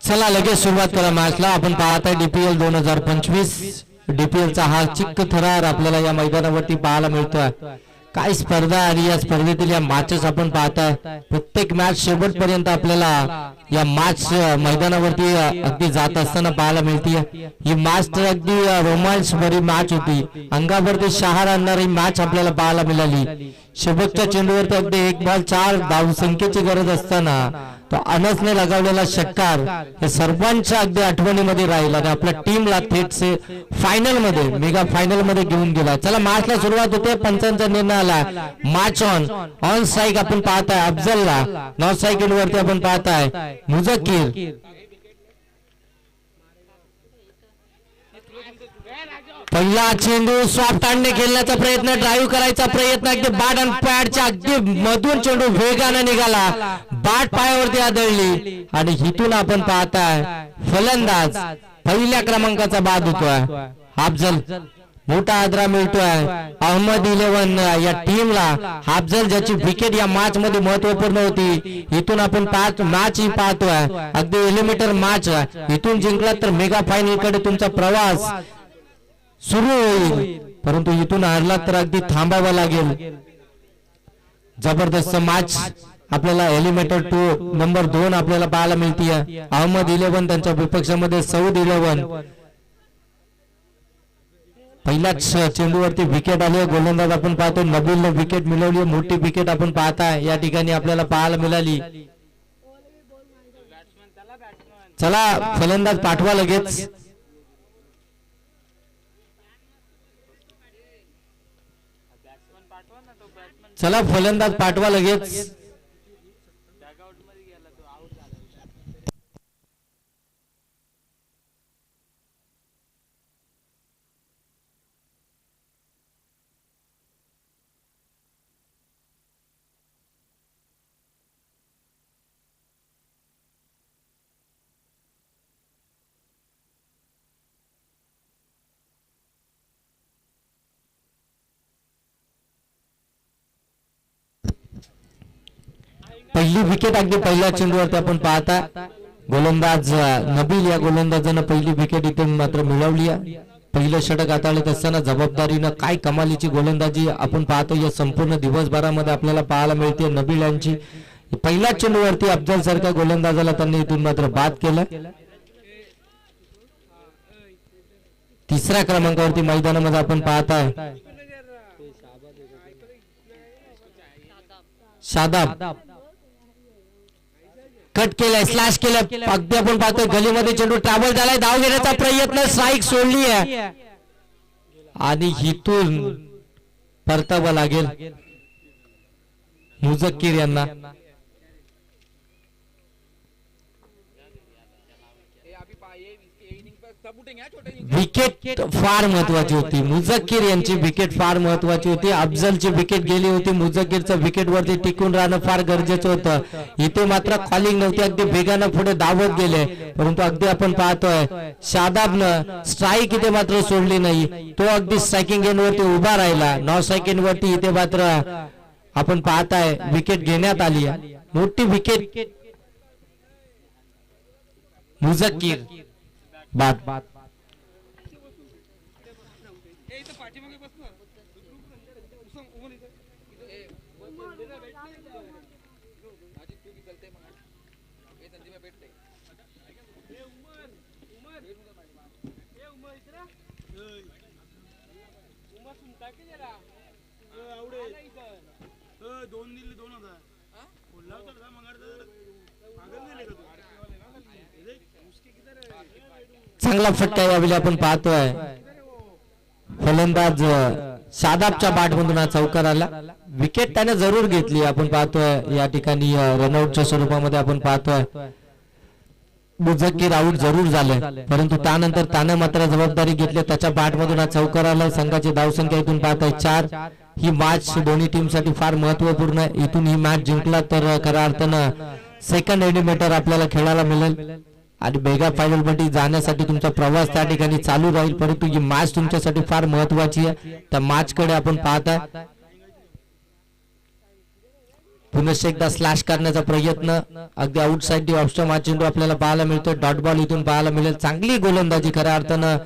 चला लगेच सुरुवात करा मॅचला। आपण पाहत आहे DPL 2025 DPL चा हा चिक्क थरार आपल्याला या मैदानावरती पाहायला मिळतोय। काय स्पर्धा आणि या स्पर्धेतील या मॅचेस आपण पाहताय। प्रत्येक मॅच शेवटपर्यंत आपल्याला या मॅच मैदानावरती अगदी जात असताना पाहायला मिळते। ही मॅच तर अगदी रोमांच भरी मॅच होती। अंगावरती शहार आणणारी मॅच आपल्याला पाहायला मिळाली। शेवटच्या चेंडूवरती अगदी 1 बॉल 4 धावसंख्येची गरज असताना तो अनसने लगावलेला षटकार हे सर्वांच्या अगदी आठवणीमध्ये राहील आणि आपल्या टीमला थेट फायनल मध्ये मेगा फायनल मध्ये घेऊन गेला। चला मॅचला सुरुवात होते। पंचांचा निर्णय आला मॅच ऑन स्ट्राइक आपण पाहताय अफजलला, नॉन स्ट्राइक वरती आपण पाहताय मुझक्कीर। पहिला चेंडू सॉफ्ट हँडने खेळण्याचा प्रयत्न, ड्राईव्ह करायचा प्रयत्न, अगदी बॅट आणि पॅडच्या अगदी मधून चेंडू वेगाने निघाला, बॅट पायावरती आदळली आणि इथून आपण पाहताय फलंदाज पहिल्या क्रमांकाचा बाद होतोय अफजल। मोठा आदरा मिळतोय अहमद 11 या टीमला। अफजल ज्याची विकेट या मॅच मध्ये महत्वपूर्ण होती। इथून आपण मॅच ही पाहतोय अगदी एलिमिनेटर मॅच। इथून जिंकला तर मेगा फायनल कडे तुमचा प्रवास सुरू होईल, परंतु इथून हारला तर अगदी थांबावं लागेल। जबरदस्त मॅच आपल्याला एलिमिनेटर 2 नंबर 2 आपल्याला पाहायला मिळते। अहमद 11 त्यांच्या विपक्षामध्ये सौद 11। पहिल्याच चेंडूवरती विकेट आली। गोलंदाज आपण पाहतो नबीलने विकेट मिळवली, मोठी विकेट आपण पाहताय या ठिकाणी आपल्याला पाहायला मिळाली। चला फलंदाज पाठवा लगेच। चला फलंदाज पाठवा लगेच। पहिली विकेट अगदी पहिल्या चेंडूवरती आपण पाहता गोलंदाज नबील या गोलंदाजानं पहिली विकेट इथे मात्र मिळवली आहे। पहिलं षटक हाताळत असताना जबाबदारीनं काय कमालीची गोलंदाजी आपण पाहतो या संपूर्ण दिवसभरामध्ये आपल्याला पाहायला मिळते नबील यांची। पहिल्या चेंडूवरती अफजल सारख्या गोलंदाजाला त्यांनी इथून मात्र बाद केलं। तिसऱ्या क्रमांकावरती मैदानामध्ये आपण पाहताय शादाब कट केलाय, स्लॅश केलं, अगदी आपण पाहतोय गलीमध्ये चेंडू ट्रॅव्हल झालाय, धाव घेण्याचा प्रयत्न, स्ट्राइक सोडली आहे आणि इथून परतावं लागेल मुझक्कीर यांना। विकेट फार महत्वाची होती, मुझक्कीर यांची विकेट फार महत्वाची होती। अफजलची विकेट गेली होती, मुझक्कीरचं विकेट वरती टिकून राहणं फार गरजेचं होतं। इथे मात्र कॉलिंग नव्हती, अगदी वेगानं पुढे धावत गेले, परंतु अगदी आपण पाहतोय शादाबनं स्ट्राइक इथे मात्र सोडली नाही। तो अगदी स्ट्रायकिंग एंड वरती उभा राहिला। नॉन स्ट्रायकिंग वरती इथे मात्र आपण पाहताय विकेट घेण्यात आली आहे, मोठी विकेट। मुझक्कीर बाद। चांगला फटका यावेळी आपण पाहतोय फलंदाज शादाबच्या बॅटमधून हा चौकार आला। विकेट त्याने जरूर घेतली, आपण पाहतोय या ठिकाणी रनआउटच्या स्वरूपामध्ये आपण पाहतोय मुझक्कीर आऊट जरूर झाले, परंतु त्यानंतर त्याने मात्र जबाबदारी घेतली, त्याच्या बॅटमधून हा चौकार आला। संघाची धावसंख्या इथून पाहताय 4। ही मॅच दोन्ही टीमसाठी फार महत्वपूर्ण आहे। इथून ही मॅच जिंकला तर खऱ्या अर्थानं सेकंड एलिमिनेटर आपल्याला खेळायला मिळेल आणि मेगा फायनल मध्ये जाण्यासाठी तुमचा प्रवास त्या ठिकाणी चालू राहील, परंतु ही मॅच तुमच्यासाठी फार महत्वाची आहे। त्या मॅच कडे आपण पाहताय पुनश्च एकदा स्लॅश करण्याचा प्रयत्न, अगदी आउटसाइड दी ऑफ स्टंप हा चेंडू आपल्याला पाहायला मिळतो. डॉट बॉल इथून पाहायला मिळेल. चांगली गोलंदाजी खऱ्या अर्थानं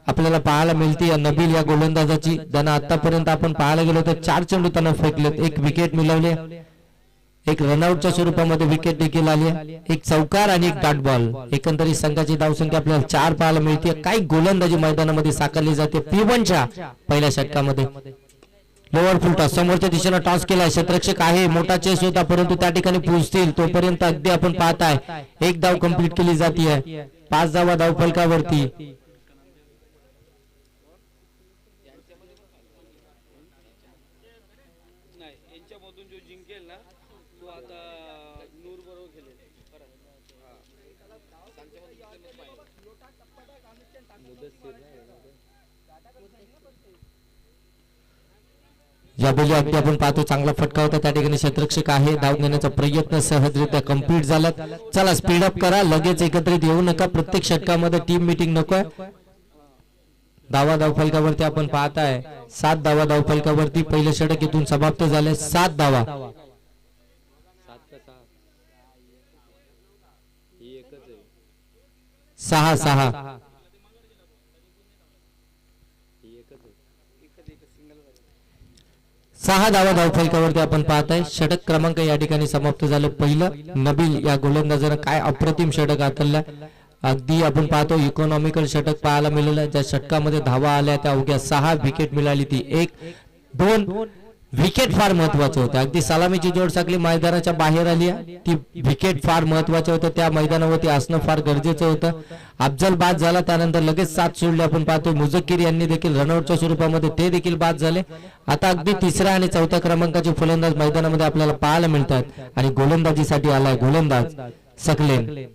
आपल्याला पाहायला मिळते नबील या गोलंदाजाची. त्यांना आतापर्यंत आपण पाहायला गेलो तर 4 चेंडू त्यांना फेकलेत, 1 विकेट मिळवले, 1 रनआउटच्या स्वरूपामध्ये विकेट देखील आली, 1 चौकार आणि 1 डॉट बॉल. एकंदरीत संघाची धावसंख्या आपल्याला 4 पाहायला मिळते. काही गोलंदाजी मैदानामध्ये साकारली जाते. P1च्या पहिल्या षटकामध्ये लोअर फुल टॉस समोरच्या दिशेने टॉस केलाय. क्षेत्ररक्षक आहे, मोठा चेस होता परंतु त्या ठिकाणी पोहोचतील तोपर्यंत अगदी आपण पाहताय 1 धाव कंप्लीट केली जाते. 5 धावा धावफलकावरती. यावेळी अगदी आपण पाहतो चांगला फटका होता त्या ठिकाणी. क्षेत्ररक्षक आहे, धाव घेण्याचा प्रयत्न सहजरित्या कंप्लीट झाला. चला स्पीड अप करा, लगेच एकत्रित येऊ नका. प्रत्येक षटकामध्ये टीम मीटिंग नकोय. धावा धावफलकावरती आपण पाहताय 7 धावा धावफलकावरती. पहिले षटक इथून समाप्त झाले. 7 धावा. 6 6 धावा धावफलकावरती आपण पाहताय. षटक क्रमांक या ठिकाणी समाप्त झालं. पहिलं नबील या गोलंदाजानं काय अप्रतिम षटक हाकललं. अगदी आपण पाहतो इकॉनॉमिकल षटक पाहायला मिळालं. ज्या षटकामध्ये धावा आल्या त्या अवघ्या 6 विकेट मिळाली. ती 1-2 विकेट फार महत्वाचे होते. अगदी सलामीची जोड साखळी मैदानाच्या बाहेर आली आहे. ती विकेट फार महत्वाचे होते. त्या मैदानावरती असणं फार गरजेचं होतं. अफजल बाद झाला, त्यानंतर लगेच 7 सोडले. आपण पाहतो मुझक्कीर यांनी देखील रनआउटच्या स्वरूपामध्ये ते देखील बाद झाले. आता अगदी 3ऱ्या आणि 4थ्या क्रमांकाचे फलंदाज मैदानामध्ये आपल्याला पाहायला मिळतात आणि गोलंदाजीसाठी आलाय गोलंदाज सकलेन.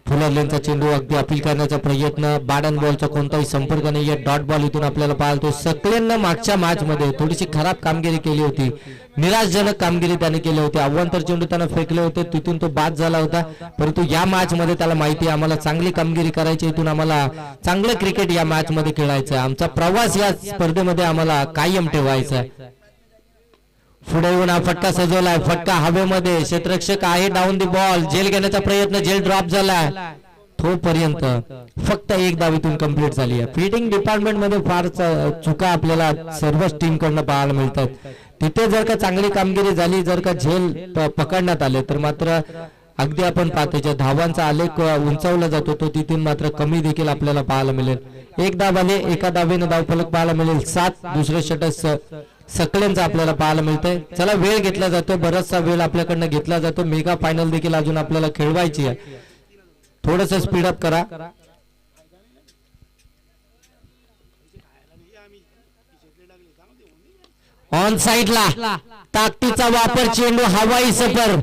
फुलरलेनचा चेंडू अगदी अपील करण्याचा प्रयत्न. बॅट बॉलचा कोणताही संपर्क नाहीये. डॉट बॉल इथून आपल्याला पाहतो. सकलेननं मागच्या मॅच मध्ये थोडीशी खराब कामगिरी केली होती. निराशजनक कामगिरी त्याने केली होती. अव्वंतर चेंडू त्याने फेकले होते, तिथून तो बाद झाला होता. परंतु या मॅच मध्ये त्याला माहिती आहे आम्हाला चांगली कामगिरी करायची, इथून आम्हाला चांगलं क्रिकेट या मॅच मध्ये खेळायचं आहे. आमचा प्रवास या स्पर्धेमध्ये आम्हाला कायम ठेवायचा आहे. पुढे येऊन हा फटका सजवलाय. फटका हवेमध्ये. क्षेत्ररक्षक आहे डाऊन दी बॉल. झेल घेण्याचा प्रयत्न, झेल ड्रॉप झालाय. तोपर्यंत फक्त 1 धाव इथून कंप्लीट झाली आहे. फील्डिंग डिपार्टमेंट मध्ये फार चुका आपल्याला सर्वच टीम कडनं पाहायला मिळतात. तिथे जर का चांगली कामगिरी झाली, जर का झेल पकडण्यात आले तर मात्र अगदी आपण पाहतो ज्या धावांचा आलेख उंचावला जातो तो तिथून मात्र कमी देखील आपल्याला पाहायला मिळेल. 1 धाव आले, एका धावेनं धावफलक पाहायला मिळेल 7. दुसरे षटक सकलेनचा आपल्याला पाहायला मिळतंय. चला वेळ घेतला जातो, बराचसा वेळ आपल्याकडनं घेतला जातो. मेगा फायनल देखील अजून आपल्याला खेळवायची आहे. थोडस स्पीड अप करा. ऑन साइडला ताकदीचा वापर. चेंडू हवाई सफर.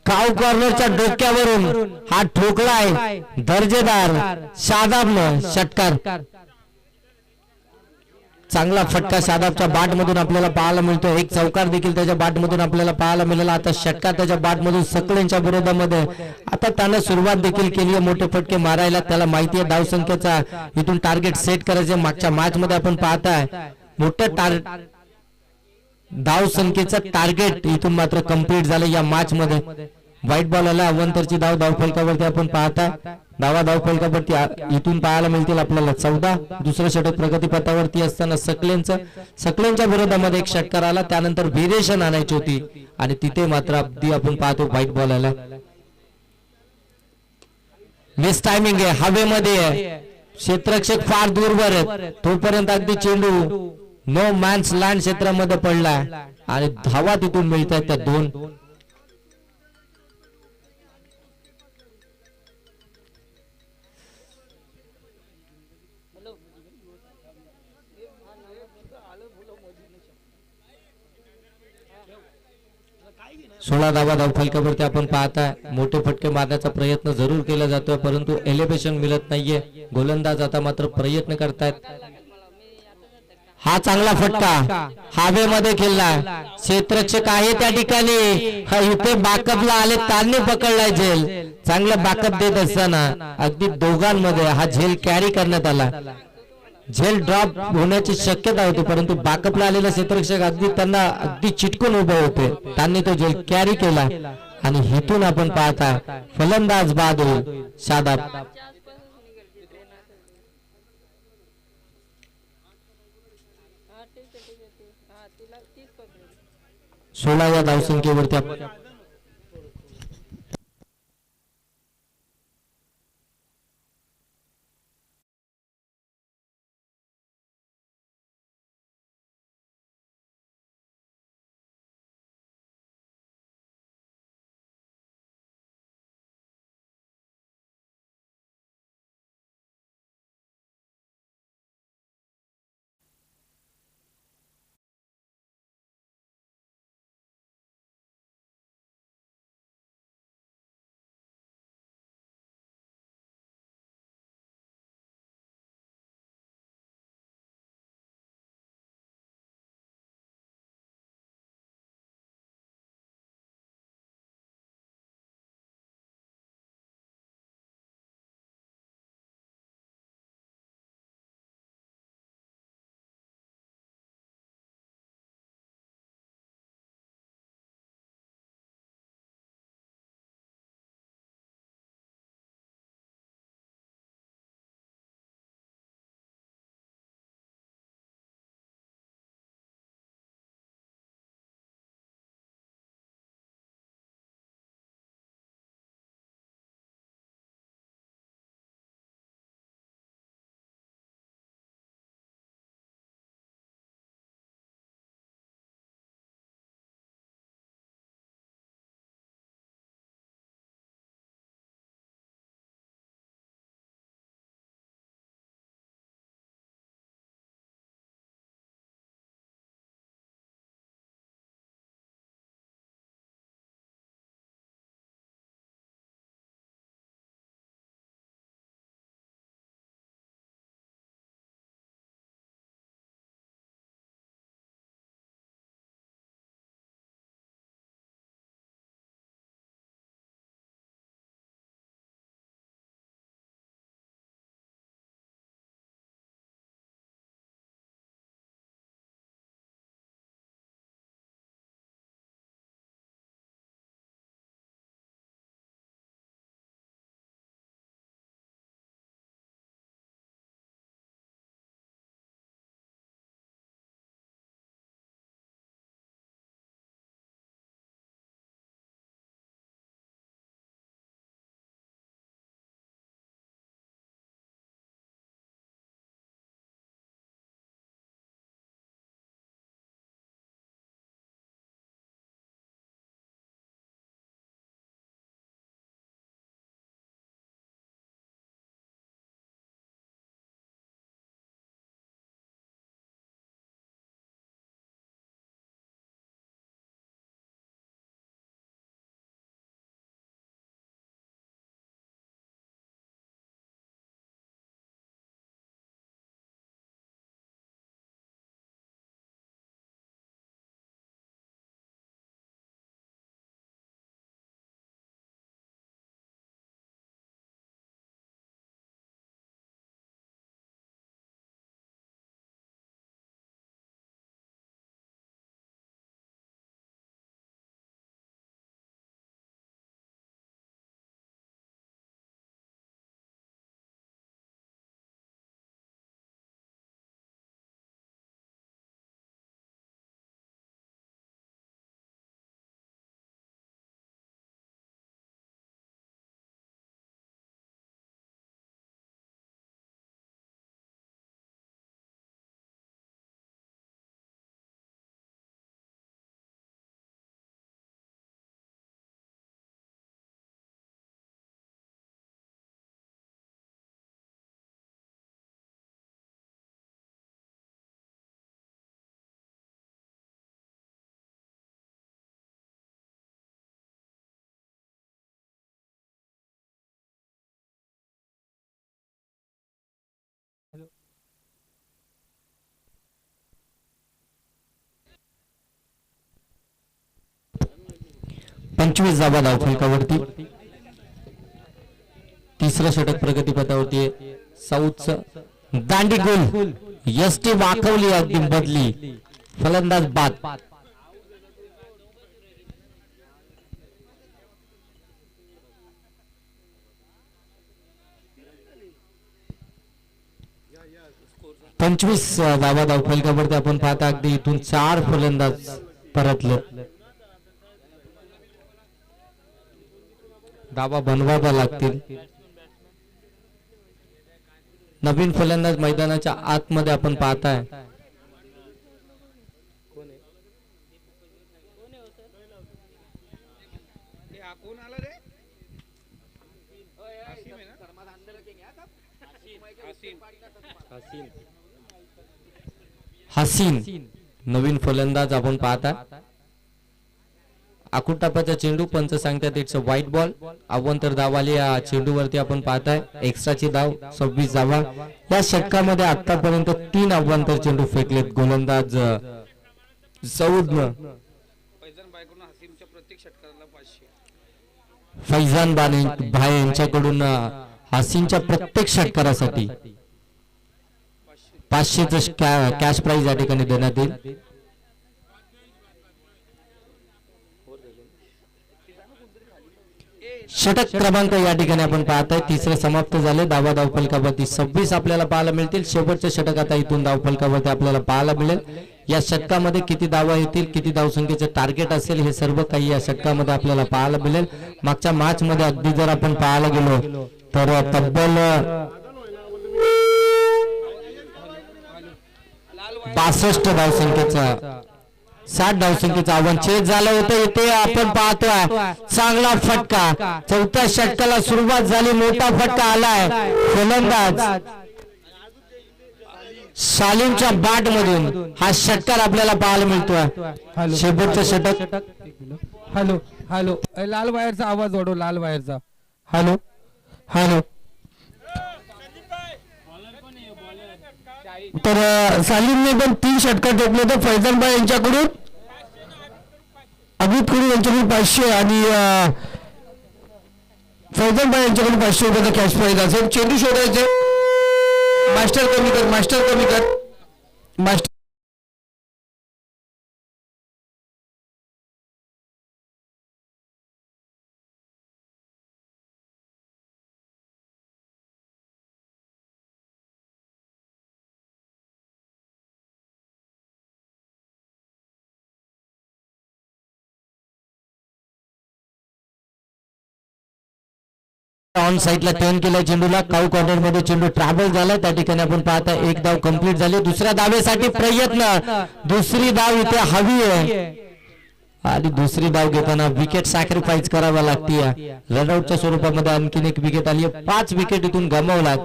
काव कॉर्नरच्या डोक्यावरून हा ठोकलाय दर्जेदार शादाबनं. षटकार. चांगला फटका शादाबच्या बॅट मधून आपल्याला पाहायला मिळतो. 1 चौकार देखील त्याच्या बॅट मधून आपल्याला पाहायला मिळाला. आता षटकार त्याच्या बॅट मधून सकलेनच्या विरोधामध्ये. आता त्यानं सुरुवात देखील केली आहे मोठे फटके मारायला. त्याला माहिती आहे धाव संख्येचा इथून टार्गेट सेट करायचे. मागच्या मॅच मध्ये आपण पाहताय मोठं धाव संख्येचं टार्गेट इथून मात्र कंप्लीट झालं या मॅच मध्ये. व्हाईट बॉल आला. अवंतरची धाव धावफलकावरती आपण पाहताय. धावा धावफलकावरती इथून पाहायला मिळतील आपल्याला 14. दुसरं षटक प्रगतीपथावरती असताना सकलेनच्या विरोधामध्ये 1 षटकार आला. त्यानंतर व्हेरिएशन आणायची होती आणि तिथे मात्र अगदी आपण पाहतो व्हाईट बॉल आला. मिस टायमिंग आहे, हवेमध्ये आहे. क्षेत्ररक्षक फार दूरवर आहेत. तोपर्यंत अगदी चेंडू नो मॅन्स लँड क्षेत्रामध्ये पडलाय आणि धावा तिथून मिळतात त्या 2. सोळा धावा धावफलकावरती आपण पाहताय. मोठे फटके मारण्याचा प्रयत्न जरूर केला जातो परंतु एलिव्हेशन मिळत नाहीये. गोलंदाज आता मात्र प्रयत्न करतायत. हा चांगला फटका हवेमध्ये खेळला. क्षेत्ररक्षक आहे त्या ठिकाणी. इथे बॅकअपला आले, त्यांनी पकडलाय झेल. चांगला बॅकअप देत असताना अगदी दोघांमध्ये हा झेल कॅरी करण्यात आला. झेल ड्रॉप होण्याची शक्यता होती, परंतु बॅकअपला आलेला क्षेत्ररक्षक अगदी त्यांना अगदी चिटकून उभे होते. त्यांनी तो झेल कॅरी केला आणि हिथून आपण पाहता फलंदाज बाद होईल शादाब. 16 या धावसंख्येवरती आपण पंचवीस धावा धावफलकावरती. तिसरं षटक प्रगतीपथावरती साऊथचं दांडी गोल एसटी वाकवली अगदी बदली फलंदाज बाद. पंचवीस धावा धावफलकावरती आपण पाहता अगदी इथून 4 फलंदाज परतले. धावा बनवाव्या लागतील. नवीन फलंदाज मैदानाच्या आतमध्ये आपण पाहताय. हसीन नवीन फलंदाज आपण पाहता. आकुटापाचा चेंडू पंच सांगतात इट्स अ व्हाईट बॉल. अव्वंतर धाव आली या चेंडूवरती आपण पाहताय. एक्स्ट्राची धाव 26 धावा. या षटकामध्ये आतापर्यंत 3 अव्वंतर चेंडू फेकलेत गोलंदाज सौदनं. फैजान भाई यांच्याकडून हसीनच्या प्रत्येक षटकारासाठी 500 कॅश प्राइज या ठिकाणी देण्यात येईल. षटक क्रमांक या ठिकाणी आपण पाहताय तिसरे समाप्त झाले. धावा धावफलकावरती 26 आपल्याला पाहायला मिळतील. शेवटचे षटक आता इथून धावफलकावरती आपल्याला पाहायला मिळेल. या षटकामध्ये किती धावा येतील, किती धावसंख्येचे टार्गेट असेल, हे सर्व काही या षटकामध्ये आपल्याला पाहायला मिळेल. मागच्या मॅच मध्ये अगदी जर आपण पाहायला गेलो तर तब्बल 62 धावसंख्येचा 60 धावसंख्येचं आव्हान चेस झालं होतं. इथे आपण पाहतोय चांगला फटका. चौथ्या षटकाला सुरुवात झाली. मोठा फटका आलाय. फलंदाज शालीमच्या बॅट मधून हा षटकार आपल्याला पाहायला मिळतोय. शेवटचं षटक. हॅलो हॅलो लाल वायरचा आवाज वाढव. लाल वायरचा. Hello hello. तर सालीमने पण 3 षटकार ठोकले तर फैजान भाई यांच्याकडून अमित कुडी यांच्याकडून 500 आणि फैजान भाई यांच्याकडून 500 रुपयाचा कॅश प्राइज असेल. चेंडू शोधायचे. मास्टर कमी कर. मास्टर कमी कर. मास्टर ऑन साइडला टर्न केला चेंडूला. काऊ कॉर्नर मध्ये चेंडू ट्रॅव्हल झाला. त्या ठिकाणी आपण पाहता 1 धाव कंप्लीट झाली. दुसऱ्या धावेसाठी प्रयत्न. दुसरी धाव इथे हवी आहे आणि दुसरी धाव घेताना विकेट सॅक्रिफाईस करावा लागते. रनआउटच्या स्वरूपामध्ये आणखीन एक विकेट आली. 5 विकेट इथून गमावलात.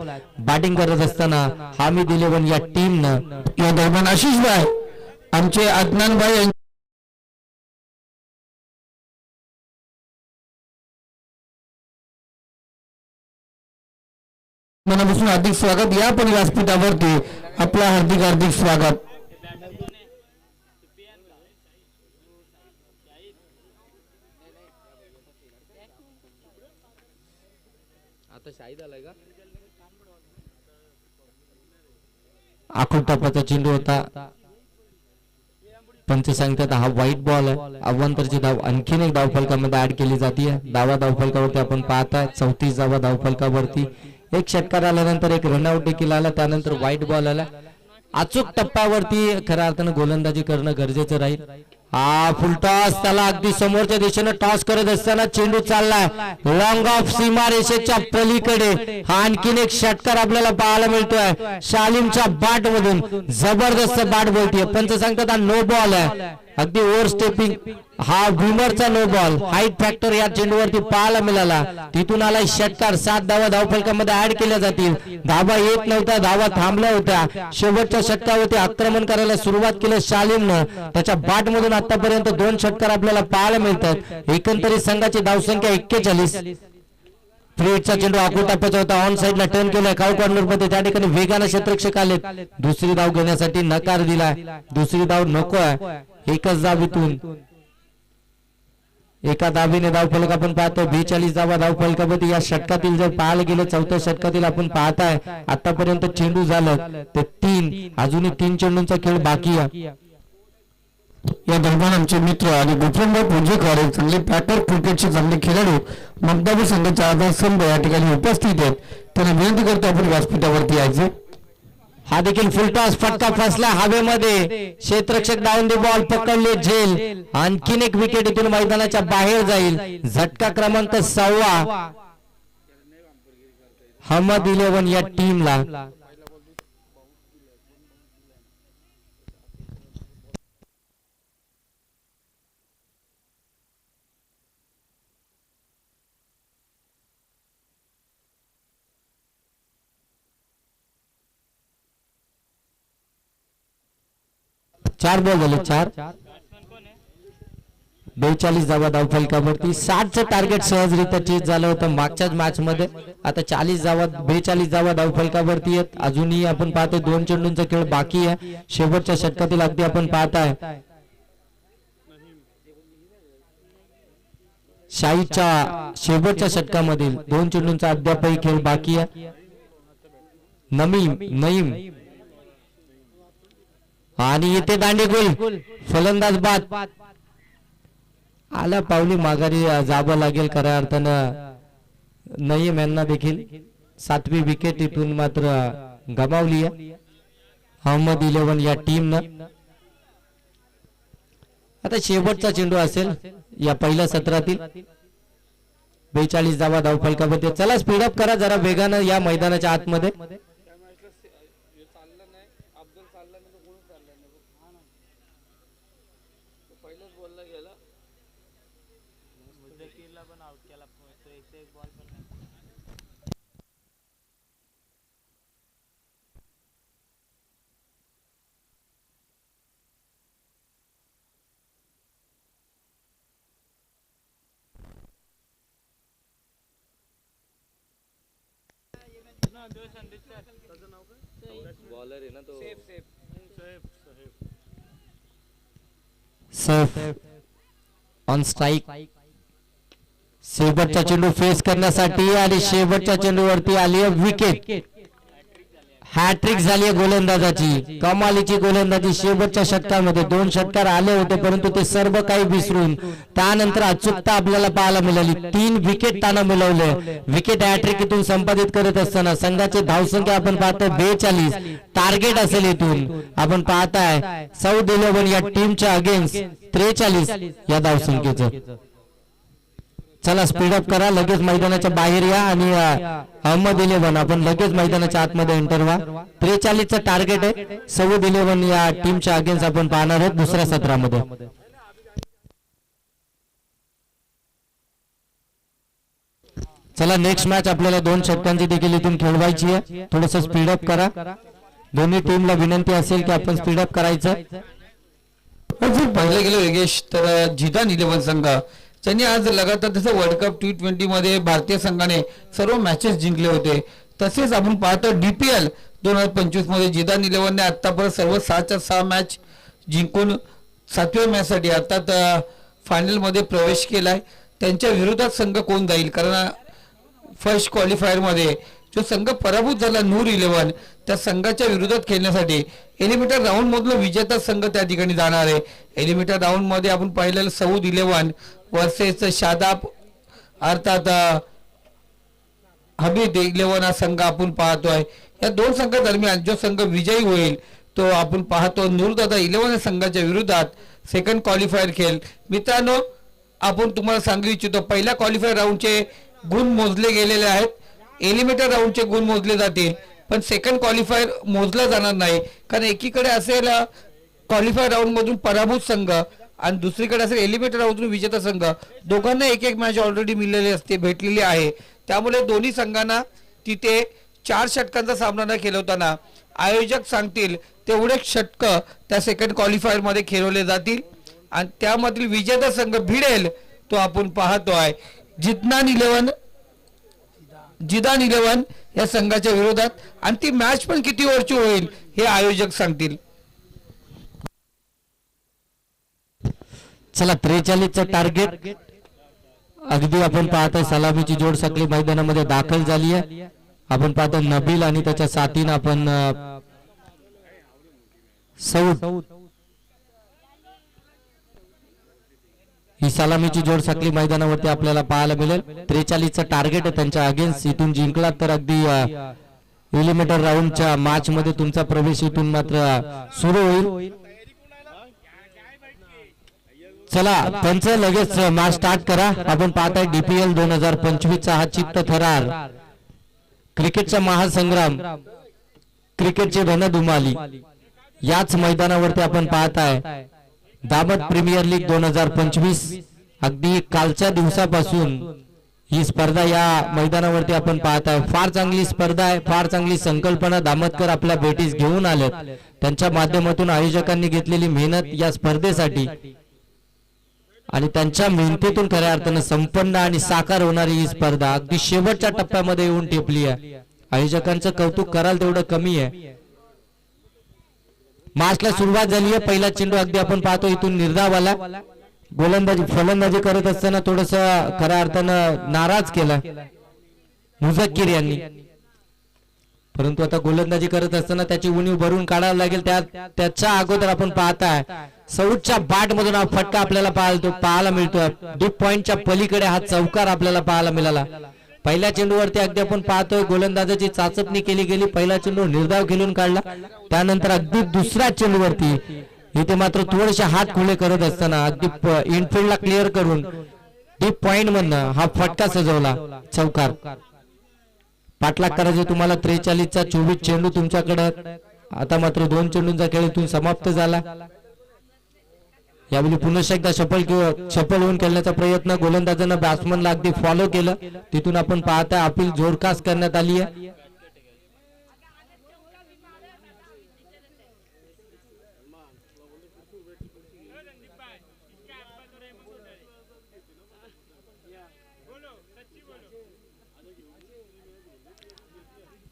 बॅटिंग करत असताना हामी दिलेवन या टीमनं. या दरम्यान आशिष भाई आमचे अदनान भाई मनापासून हार्दिक स्वागत. या पण व्यासपीठावरती आपलं हार्दिक हार्दिक स्वागत. आखूटापाचा चेंडू होता. पंच सांगतात हा व्हाईट बॉल आहे. अव्वंतरची धाव आणखीन एक धावफलकामध्ये ऍड केली जाते. धावा धावफलकावरती आपण पाहताय 34 धावा धावफलकावरती. एक षटकार आल्यानंतर एक रनआउट देखील आला. त्यानंतर व्हाईट बॉल आला. अचूक टप्प्यावरती खऱ्या अर्थानं गोलंदाजी करणं गरजेचं राहील. हा फुल टॉस. त्याला अगदी समोरच्या दिशेने टॉस करत असताना चेंडू चाललाय लॉंग ऑफ सीमारेषेच्या पलीकडे. हा आणखीन एक षटकार आपल्याला पाहायला मिळतोय शालीमच्या बॅट मधून. जबरदस्त बॅट बोलतीये. पंच सांगतात हा नो बॉल आहे. अगदी ओव्हर स्टेपिंग. हा विमरचा नो बॉल. हाईट फॅक्टर या चेंडूवरती पाहायला मिळाला. तिथून आला षटकार. 7 धावा धावफलकामध्ये ऍड केल्या जातील. धावा येत नव्हत्या. धावा थांबल्या होत्या. शेवटच्या षटकावरती आक्रमण करायला सुरुवात केली शालीमनं. त्याच्या बॅट मधून आतापर्यंत 2 षटकार आपल्याला पाहायला मिळतात. एकंदरीत संघाची धावसंख्या 41. फ्रीचा चेंडू आकुटापाचा होता. ऑन साइडला टर्न केलाय काऊ कॉर्नर मध्ये. त्या ठिकाणी वेगाने क्षेत्ररक्षक आलेत. दुसरी धाव घेण्यासाठी नकार दिलाय. दुसरी धाव नको आहे. एकच धाव इथून. एका दाबीने धावफलक आपण पाहतोय 42 धावा धावफलकावरती या षटकातील जर पाहायला गेलं चौथ्या षटकातील आपण पाहताय आतापर्यंत चेंडू झालं ते 3 अजूनही 3 चेंडूंचा खेळ बाकी आहे. या दरम्यान आमचे मित्र आणि गोपनभाई पुंजेकर एक चांगले पॅकर क्रिकेटचे चांगले खेळाडू ममतापूर संघाचा आधार स्तंभ या ठिकाणी उपस्थित आहेत. त्यांना विनंती करतो आपण व्यासपीठावरती यायचे. हा देखील फुलटॉस फटका फसला हवेमध्ये क्षेत्ररक्षक डाऊन द बॉल पकडले झेल आणखीन एक विकेट इथून मैदानाच्या बाहेर जाईल. झटका क्रमांक 6 हमद 11 या टीमला. चार बॉल झाले 4 42 धावा धावफलकावरती 60चं टार्गेट सहजरित्या चेज झालं होतं मागच्याच मॅच मध्ये. आता 42 धावा धावफलकावरती आहेत. अजूनही आपण पाहतोय 2 चेंडूंचा खेळ बाकी आहे. शेवटच्या षटकातील अगदी आपण पाहताय शाहीच्या शेवटच्या षटकामधील 2 चेंडूंचा अद्यापही खेळ बाकी आहे. नईम आणि येते दांडेगुल फलंदाज बाद आला पावली माघारी जावं लागेल खऱ्या अर्थानं. नईम यांना देखील 7वी विकेट इथून मात्र गमावली आहे अहमद 11 या टीमनं. आता शेवटचा चेंडू असेल या पहिल्या सत्रातील. 42 धावा धावफलकामध्ये. चला स्पीडअप करा जरा वेगानं या मैदानाच्या आतमध्ये. Safe on strike. शेवटचा चेंडू फेस करण्यासाठी आणि शेवटच्या चेंडूवरती आली आहे विकेट. हॅट्रिक झाली आहे गोलंदाजाची. कमालीची गोलंदाजी शेवटच्या षटकामध्ये. 2 षटकार आले होते परंतु ते सर्व काही विसरून त्यानंतर अचूकता आपल्याला पाहायला मिळाली. 3 विकेट त्यानं मिळवले. विकेट हॅट्रिक इथून संपादित करत असताना संघाची धावसंख्या आपण पाहतोय 42. टार्गेट असेल इथून आपण पाहताय सौद 11 या टीमच्या अगेन्स्ट 43 या धावसंख्येचं. चला स्पीडअप करा लगेच मैदानाच्या बाहेर या आणि अहमद 11 आपण लगेच मैदानाच्या आतमध्ये एंटर व्हा. 43चं टार्गेट आहे. सौद 11 या टीमच्या अगेन्स्ट आपण पाहणार आहोत दुसऱ्या सत्रामध्ये. चला नेक्स्ट मॅच आपल्याला 2 षटकांची देखील इथून खेळवायची आहे. थोडस स्पीडअप करा. दोन्ही टीमला विनंती असेल की आपण स्पीडअप करायचं. पाहिलं गेलं योगेश तर जिदान 11 संघ त्यांनी आज लगातार तसं वर्ल्ड कप T20 मध्ये भारतीय संघाने सर्व मॅचेस जिंकले होते. तसेच आपण पाहतो DPL 2025 मध्ये जिदान 11 ने आतापर्यंत सर्व 6च्या 6 मॅच जिंकून 7व्या मॅच साठी आता फायनल मध्ये प्रवेश केलाय. त्यांच्या विरोधात संघ कोण जाईल कारण फर्स्ट क्वालिफायर मध्ये जो संघ पराभूत झाला नूर 11 त्या संघाच्या विरोधात खेळण्यासाठी एलिमिनेटर राऊंड मधला विजेता संघ त्या ठिकाणी जाणार आहे. एलिमिनेटर राऊंड मध्ये आपण पाहिलेलं सौद 11 वर्सेस शादाब अर्थात हबीब 11 हा संघ आपण पाहतोय. या 2 संघादरम्यान जो संघ विजयी होईल तो आपण पाहतो नूरदादा 11 संघाच्या विरोधात सेकंड क्वालिफायर खेळ. मित्रांनो आपण तुम्हाला सांगू इच्छितो पहिल्या क्वालिफायर राऊंडचे गुण मोजले गेलेले आहेत. एलिमिनेटर राऊंडचे गुण मोजले जातील पण सेकंड क्वालिफायर मोजला जाणार नाही कारण एकीकडे असेल क्वालिफायर राऊंड मधून पराभूत संघ आणि दुसरीकडे असेल एलिमिनेटर राऊंडमधून विजेता संघ. दोघांना एक मॅच ऑलरेडी मिळालेली असते भेटलेली आहे. त्यामुळे दोन्ही संघांना तिथे 4 षटकांचा सामना न खेळवताना आयोजक सांगतील तेवढेच षटक त्या सेकंड क्वालिफायर मध्ये खेळवले जातील आणि त्यामधील विजेता संघ भिडेल तो आपण पाहतोय जिदान 11 या संघाच्या विरोधात आणि ती मॅच पण किती ओव्हरची होईल हे आयोजक सांगतील. चला 43चं टार्गेट अगदी आपण पाहतोय सलामीची जोड सकली मैदानामध्ये दाखल झाली आहे. आपण पाहतो नबील आणि त्याच्या साथीनं आपण सौद ही सलामीची जोड सकली मैदानावरती आपल्याला पाहायला मिळेल. 43चं टार्गेट आहे त्यांच्या अगेन्स्ट. इथून जिंकला तर अगदी एलिमिनेटर राऊंडच्या मॅच मध्ये तुमचा प्रवेश इथून मात्र सुरू होईल. चला त्यांचं लगेच मॅच स्टार्ट करा. आपण पाहताय DPL 2025 चा हा चित्त थरार क्रिकेटचा महासंग्राम, क्रिकेटची रणधुमाली याच मैदानावरती आपण पाहताय दामद प्रीमियर लीग 2025. अगदी कालच्या दिवसापासून ही स्पर्धा या मैदानावरती आपण पाहताय. फार चांगली स्पर्धा आहे, फार चांगली संकल्पना दामदकर आपल्या भेटीस घेऊन आलेत. त्यांच्या माध्यमातून आयोजकांनी घेतलेली मेहनत या स्पर्धेसाठी आणि त्यांच्या मेहनतीतून खऱ्या अर्थानं संपन्न आणि साकार होणारी ही स्पर्धा अगदी शेवटच्या टप्प्यामध्ये येऊन टेपली आहे. आयोजकांचं कौतुक कराल तेवढं कमी आहे. मॅचला सुरुवात झाली आहे. पहिला चेंडू अगदी आपण पाहतो इथून निर्धाव आला. गोलंदाजी फलंदाजी करत असताना थोडस खऱ्या अर्थानं नाराज केला मुझक्कीर यांनी, परंतु आता गोलंदाजी करत असताना त्याची उणीव भरून काढायला लागेल. त्याच्या अगोदर आपण पाहताय सौदच्या बॅट मधून हा फटका आपल्याला पाहायला मिळतोय. डीप पॉइंटच्या पलीकडे हा चौकार आपल्याला पाहायला मिळाला. पहिल्या चेंडूवरती अगदी आपण पाहतोय गोलंदाजाची चाचपणी केली गेली. पहिला चेंडू निर्धाव खेळून काढला. त्यानंतर अगदी दुसऱ्या चेंडूवरती इथे मात्र थोडेसे हात खुले करत असताना अगदी इनफिल्डला क्लिअर करून डीप पॉइंट मधनं हा फटका सजवला चौकार. पाठलाग करायचे तुम्हाला 43चा 24 चेंडू तुमच्याकडे. आता मात्र 2 चेंडूंचा खेळ इथून समाप्त झाला. यावेळी पुन्हा एकदा सफल होऊन खेळण्याचा प्रयत्न गोलंदाजानं बॅट्समनला अगदी फॉलो केलं. तिथून आपण पाहता अपील जोरकास करण्यात आली आहे.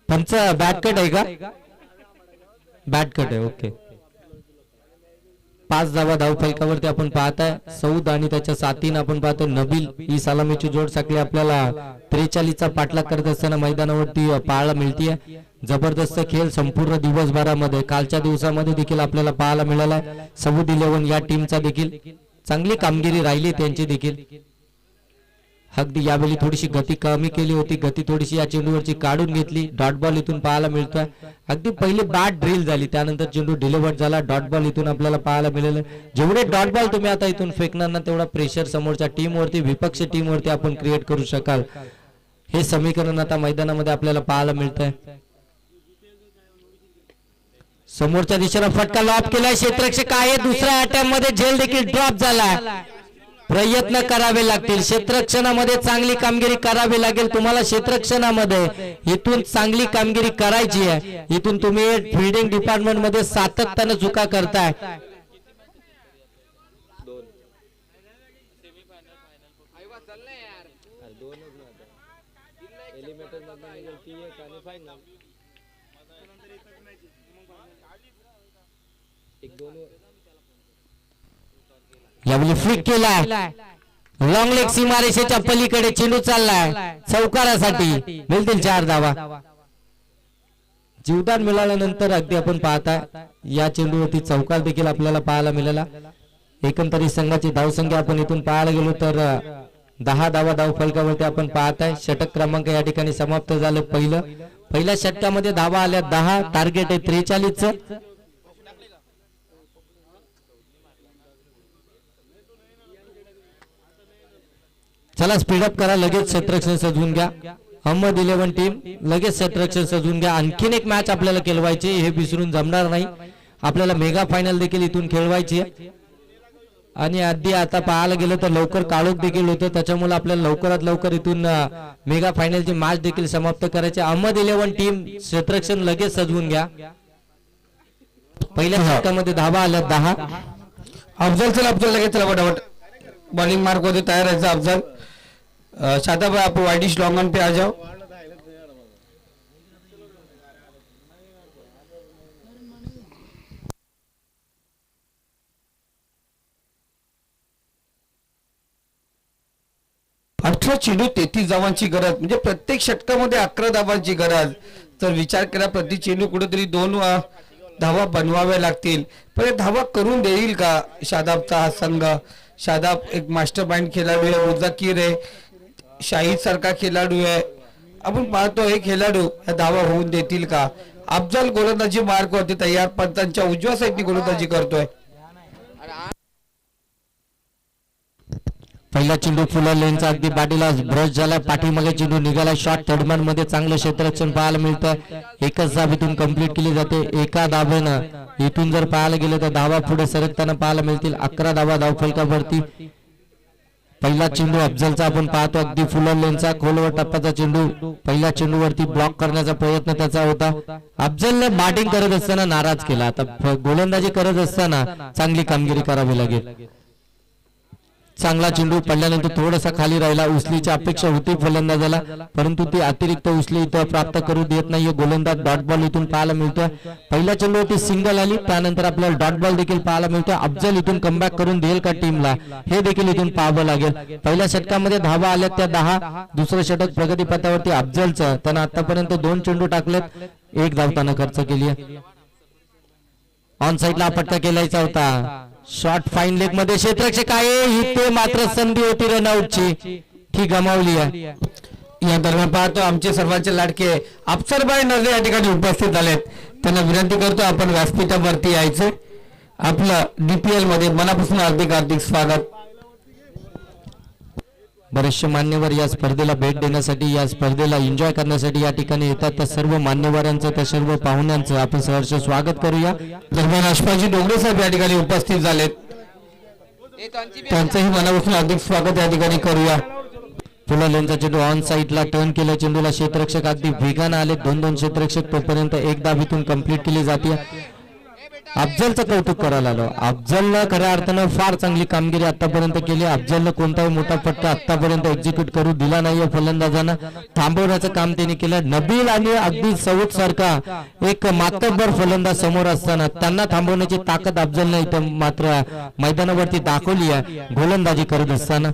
पंच बॅटकट आहे का? बॅटकट आहे. ओके. 5 धावा धावफलकावरती आपण पाहताय. सौद आणि त्याच्या साथीनं आपण पाहतो नबील ही सलामीची जोड साखळी आपल्याला 43चा पाठलाग करत असताना मैदानावरती पाहायला मिळते. जबरदस्त खेळ संपूर्ण दिवसभरामध्ये कालच्या दिवसामध्ये देखील आपल्याला पाहायला मिळाला. सौद 11 या टीमचा देखील चांगली कामगिरी राहिली त्यांची देखील. अगदी यावेळी थोडीशी गती कमी केली होती. गती थोडीशी या चेंडूवरची काढून घेतली. डॉट बॉल इथून पाहायला मिळतोय. अगदी पहिली बॅट ड्रिल झाली, त्यानंतर चेंडू डिलिव्हर्ड झाला. डॉट बॉल इथून आपल्याला पाहायला मिळेल. जेवढे डॉट बॉल तुम्ही आता इथून फेकणार ना तेवढा प्रेशर समोरच्या टीमवरती, विपक्ष टीमवरती आपण क्रिएट करू शकाल. हे समीकरण आता मैदानामध्ये आपल्याला पाहायला मिळतंय. समोरच्या दिशेला फटका लॉब केलाय. क्षेत्ररक्षक आहे. दुसऱ्या अटॅम्प मध्ये झेल देखील ड्रॉप झाला. प्रयत्न करावे लागतील. क्षेत्ररक्षणामध्ये चांगली कामगिरी करावी लागेल तुम्हाला. क्षेत्ररक्षणामध्ये इथून चांगली कामगिरी करायची आहे. इथून तुम्ही फिल्डिंग डिपार्टमेंट मध्ये सातत्याने चुका करताय. यावेळी फ्लिक केलाय. लॉंग लेग सीमारेषेच्या पलीकडे चेंडू चाललाय. चौकारासाठी मिळतील 4 धावा. जीवदान मिळाल्यानंतर अगदी आपण पाहताय या चेंडूवरती चौकार देखील आपल्याला पाहायला मिळाला. एकंदरीत संघाची धावसंख्या आपण इथून पाहायला गेलो तर 10 धावा धाव फलकावरती आपण पाहताय. षटक क्रमांक या ठिकाणी समाप्त झालं. पहिल्या षटकामध्ये धावा आल्या 10. टार्गेट आहे 43चं. चला स्पीडअप करा. लगेच क्षेत्ररक्षण सजवून घ्या. अहमद 11 टीम लगेच क्षेत्ररक्षण सजवून घ्या. आणखीन एक मॅच आपल्याला खेळवायची, हे विसरून जमणार नाही. आपल्याला मेगा फायनल देखील इथून खेळवायची आहे. आणि आधी आता पाहायला गेलं तर लवकर काळोख देखील होतं, त्याच्यामुळे आपल्याला लवकरात लवकर इथून मेगा फायनलची मॅच देखील समाप्त करायची. अहमद 11 टीम क्षेत्ररक्षण लगेच सजवून घ्या. पहिल्या षटकामध्ये धावा आल्या 10. अफजल चला, अफजल लगेच चला फटाफट. बॉलिंग मार्क मध्ये तयार राहायचं अफजल. शादाब भाई आप वाइड डिश लॉन्ग ऑन पे आ जाओ. 18 चेंडू 33 धावांची गरज, म्हणजे प्रत्येक षटकामध्ये 11 धावांची गरज. तर विचार केला प्रति चेंडू कुठेतरी 2 धावा बनवाव्या लागतील, पण हे धावा करून देईल का शादाबचा हा संघ? शादाब एक मास्टर माइंड खेळाडू आहे, मुजाकीर आहे, शाहिद सारखा खेळाडू आहे. आपण पाहतो हे खेळाडू या धावा होऊन देतील का? अफजल गोलंदाजी मार्क वरती तयार, पंतांच्या उजव्या साईडनी गोलंदाजी करतोय. पहिला चेंडू फुला लेनचा अगदी पाठीला ब्रश झाला, पाठीमागे चेंडू निघाला. शॉट थर्डमॅन मध्ये चांगलं क्षेत्ररक्षण पाहायला मिळतं. एकच धाव इथून कंप्लीट केली जाते. एका धावेनं इथून जर पाहायला गेलं तर धावा पुढे सरकताना पाहायला मिळतील. 11 धावा धावफलकावरती. पहिला चेंडू अफजलचा आपण पाहतो, अगदी फुला लेनचा खोलवर टप्प्याचा चेंडू. पहिल्या चेंडूवरती ब्लॉक करण्याचा प्रयत्न त्याचा होता. अफजलने बॅटिंग करत असताना नाराज केला. आता गोलंदाजी करत असताना चांगली कामगिरी करावी लागेल. चांगला चेंडू पडल्यानंतर थोडासा खाली राहिला. उचलीची अपेक्षा होती फलंदाजाला, परंतु ती अतिरिक्त उचली इथं प्राप्त करू देत नाहीये गोलंदाज. डॉट बॉल इथून पाहायला मिळतोय. पहिल्या चेंडूवरती सिंगल आली, त्यानंतर आपल्याला डॉट बॉल देखील पाहायला मिळतोय. अफजल इथून कमबॅक करून देईल का टीमला, हे देखील इथून पाहावं लागेल. पहिल्या षटकामध्ये धावा आल्या त्या 10. दुसरं षटक प्रगतीपथावरती अफजलचं. त्यानं आतापर्यंत 2 चेंडू टाकलेत, 1 धाव त्यानं खर्च केली आहे. ऑन साईडला फटका केलायचा होता. शॉट फाईन लेग मध्ये क्षेत्ररक्षक आहे, इथे मात्र संधी होती रनआउटची, ती गमावली आहे. या दरम्यान पाहतो आमचे सर्वांचे लाडके अफसरभाई नजरे या ठिकाणी उपस्थित झालेत. त्यांना विनंती करतो आपण व्यासपीठावरती यायचं. आपलं डीपीएल मध्ये मनापासून हार्दिक स्वागत. बरेचसे मान्यवर या स्पर्धेला भेट देण्यासाठी, या स्पर्धेला एन्जॉय करण्यासाठी या ठिकाणी येतात. त्या सर्व मान्यवरांचं, त्या सर्व पाहुण्यांचं आपण सहर्ष स्वागत करूया. दरम्यान अशफाकजी डोंगरे साहेब या ठिकाणी उपस्थित झालेत, त्यांचंही मनापासून हार्दिक स्वागत या ठिकाणी करूया. फुला लेनचा चेंडू ऑन साईडला टर्न केला. चेंडूला क्षेत्ररक्षक अगदी वेगानं आले. 2 क्षेत्ररक्षक, तोपर्यंत 1 धाव इथून कंप्लीट केली जाते. अफजलचं कौतुक करायला आलो. अफजलनं खऱ्या अर्थानं फार चांगली कामगिरी आतापर्यंत केली. अफजलनं कोणताही मोठा फटका आतापर्यंत एक्झिक्यूट करू दिला नाहीये फलंदाजांना. थांबवण्याचं काम त्यांनी केलं. नबील आणि अगदी सौद सारखा एक मातब्बर फलंदाज समोर असताना त्यांना थांबवण्याची ताकद अफजलनं इथं मात्र मैदानावरती दाखवली आहे गोलंदाजी करत असताना.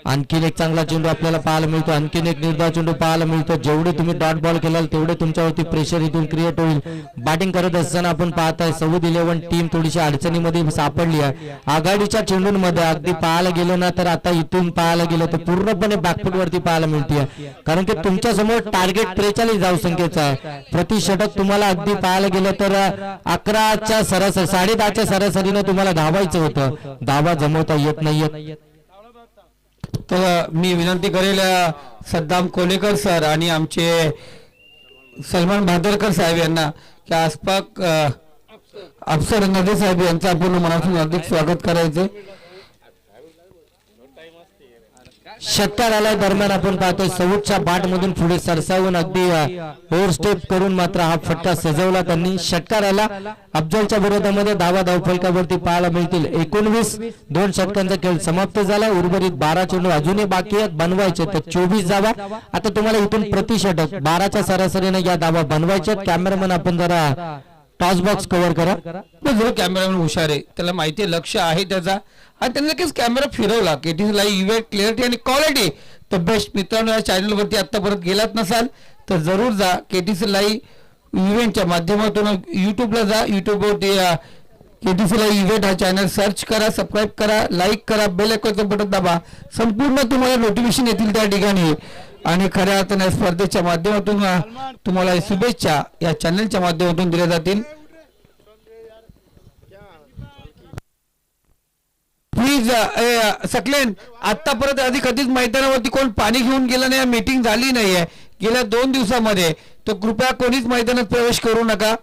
आणखीन एक चांगला चेंडू आपल्याला पाहायला मिळतो. आणखीन एक निर्धाव चेंडू पाहायला मिळतो. जेवढे तुम्ही डॉट बॉल केलाल तेवढे तुमच्यावरती प्रेशर इथून क्रिएट होईल. बॅटिंग करत असताना आपण पाहताय सौद 11 टीम थोडीशी अडचणीमध्ये सापडली आहे. आघाडीच्या चेंडूंमध्ये अगदी पाहायला गेलं ना तर आता इथून पाहायला गेलं तर पूर्णपणे बॅकफूट वरती पाहायला मिळते, कारण की तुमच्या समोर टार्गेट 43 धावसंख्येचा आहे. प्रति षटक तुम्हाला अगदी पाहायला गेलं तर 11च्या सरासरी 10.5च्या सरासरीनं तुम्हाला धावायचं होतं. धावा जमवता येत नाहीये. तर मी विनंती करेल सद्दाम कोलेकर सर आणि आमचे सलमान भादरकर साहेब यांना की आसपाक अफसर नदे साहेब यांचं आपण मनापासून हार्दिक स्वागत करायचे. षटकार आल्या दरम्यान आपण पाहतोय सौदच्या बाट मधून पुढे सरसावून अगदी ओव्हर स्टेप करून मात्र हा फटका सजवला त्यांनी. षटकार आला. अफजलच्या विरोधामध्ये धावा धावफलकावरती पाहायला मिळतील. 19 2 षटकांचा खेळ समाप्त झाला. उर्वरित 12 चेंडू अजूनही बाकी आहेत बनवायचे, तर 24 धावा. आता तुम्हाला इथून प्रति षटक 12च्या सरासरीने या धावा बनवायच्या. कॅमेरामन आपण जरा टॉस बॉक्स कव्हर करा. जो कॅमेरामॅन हुशार आहे, त्याला माहिती आहे, लक्ष आहे त्याचा, आणि त्यांनी लगेच कॅमेरा फिरवला. केटीसी लाईव्ह इव्हेंट क्लिअरिटी आणि क्वालिटी द बेस्ट. मित्रांनो, या चॅनलवरती आतापर्यंत गेलात नसाल तर जरूर जा. केटीसी लाईव्ह इव्हेंटच्या माध्यमातून युट्यूबला जा. युट्यूबवरती केटीसी लाईव्ह इव्हेंट हा चॅनल सर्च करा, सबस्क्राईब करा, लाईक करा, बेल आयकॉनचं बटन दाबा. संपूर्ण तुम्हाला नोटिफिकेशन येतील त्या ठिकाणी. आणि खऱ्या अर्थाने स्पर्धेच्या माध्यमातून तुम्हाला शुभेच्छा या चॅनलच्या माध्यमातून दिल्या जातील. प्लीज सकलेन, आतापर्यंत आधी कधीच मैदानावरती कोण पाणी घेऊन गेलं नाही, मीटिंग झाली नाहीये गेल्या 2 दिवसामध्ये, तर कृपया कोणीच मैदानात प्रवेश करू नका.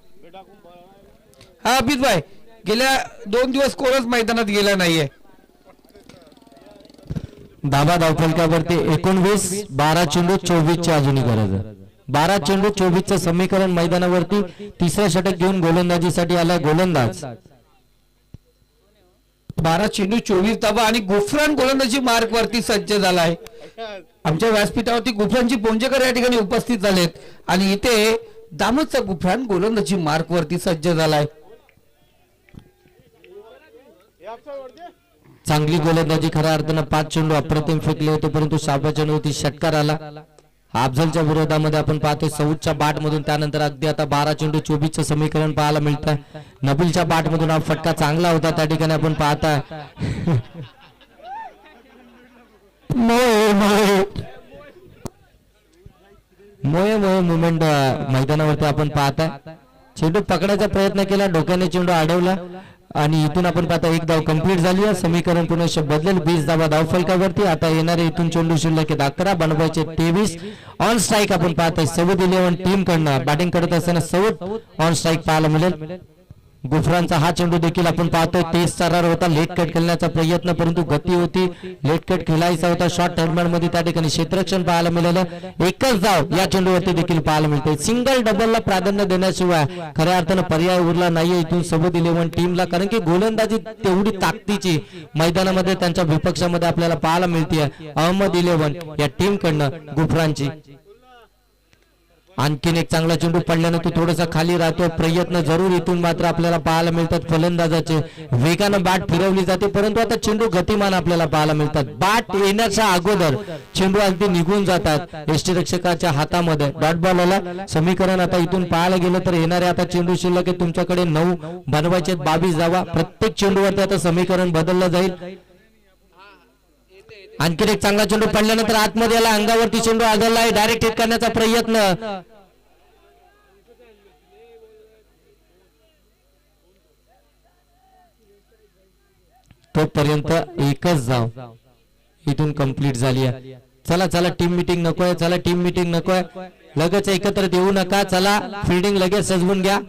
हा अभित भाई, गेल्या 2 दिवस कोणच मैदानात गेला नाहीये. धावा धावफलकावरती 19 12 चेंडू 24 ची अजूनही गरज आहे. 12 चेंडू 24चं समीकरण मैदानावरती. तिसरं षटक घेऊन गोलंदाजीसाठी आला गोलंदाज. 12 चेंडू 24 धावा आणि गुफरान गोलंदाजी मार्क वरती सज्ज झालाय. आमच्या व्यासपीठावरती गुफरानजी पोंजेकर या ठिकाणी उपस्थित झालेत आणि इथे दामदचा गुफरान गोलंदाजी मार्क वरती सज्ज झालाय. चांगली गोलंदाजी खऱ्या अर्थानं 5 चेंडू अप्रतिम फेकले होते परंतु सहाव्या चेंडूवरती षटकार आला. अफजलच्या विरोधामध्ये आपण पाहतोय सौदच्या बाट मधून त्यानंतर अगदी आता 12 चेंडू 24चं समीकरण पाहायला मिळतं. नबीलच्या बाट मधून हा फटका चांगला होता त्या ठिकाणी आपण पाहताय. मोये मुवमेंट मैदानावरती आपण पाहताय. चेंडू पकडायचा प्रयत्न केला डोक्याने चेंडू अडवला आणि इथून आपण पाहता एक धाव कंप्लीट झाली आहे. समीकरण पुन्हा बदलेल 20 धावा धावफलकावरती. आता येणारे इथून चेंडू शिल्लक 11 बनवायचे 23. ऑन स्ट्राईक आपण पाहताय सौद 11 टीम कडनं बॅटिंग करत असताना सौद ऑन स्ट्राईक पाहायला मिळेल. गुफरांचा हा चेंडू देखील आपण पाहतोय तेज चारार होता. लेट कट खेळण्याचा प्रयत्न परंतु गती होती. लेट कट खेळायचा होता शॉर्ट टर्मिनल मध्ये त्या ठिकाणी क्षेत्ररक्षण पाहायला मिळालं. एकच धाव या चेंडूवरती देखील पाहायला मिळते. सिंगल डबलला प्राधान्य देण्याशिवाय खऱ्या अर्थानं पर्याय उरला नाहीये इथून सौद 11 टीमला कारण की गोलंदाजी तेवढी ताकदीची मैदानामध्ये त्यांच्या विपक्षामध्ये आपल्याला पाहायला मिळते. अहमद 11 या टीम कडनं गुफरांची आणखीन एक चांगला चेंडू पडल्याने तो थोडासा खाली राहतो. प्रयत्न जरूर इथून मात्र आपल्याला पाहायला मिळतात. फलंदाजाचे वेगानं बॅट फिरवली जाते परंतु आता चेंडू गतिमान आपल्याला पाहायला मिळतात. बॅट येण्याच्या अगोदर चेंडू अगदी निघून जातात यष्टीरक्षकाच्या हातामध्ये. डॉट बॉल आला. समीकरण आता इथून पाहायला गेलं तर येणारे आता चेंडू शिल्लक तुमच्याकडे 9 बनवायचे 22 धावा. प्रत्येक चेंडूवरती आता समीकरण बदललं जाईल. आणखी एक चांगला चेंडू पडल्यानंतर आतमध्ये आला अंगावरती चेंडू आदळला आहे. डायरेक्ट हिट करण्याचा प्रयत्न तोपर्यंत एकच धाव इथून कंप्लीट झाली आहे. चला टीम मीटिंग नकोय. चला टीम मीटिंग नकोय. लगेच एकत्र देऊ नका. चला फिल्डिंग लगेच सजवून घ्या.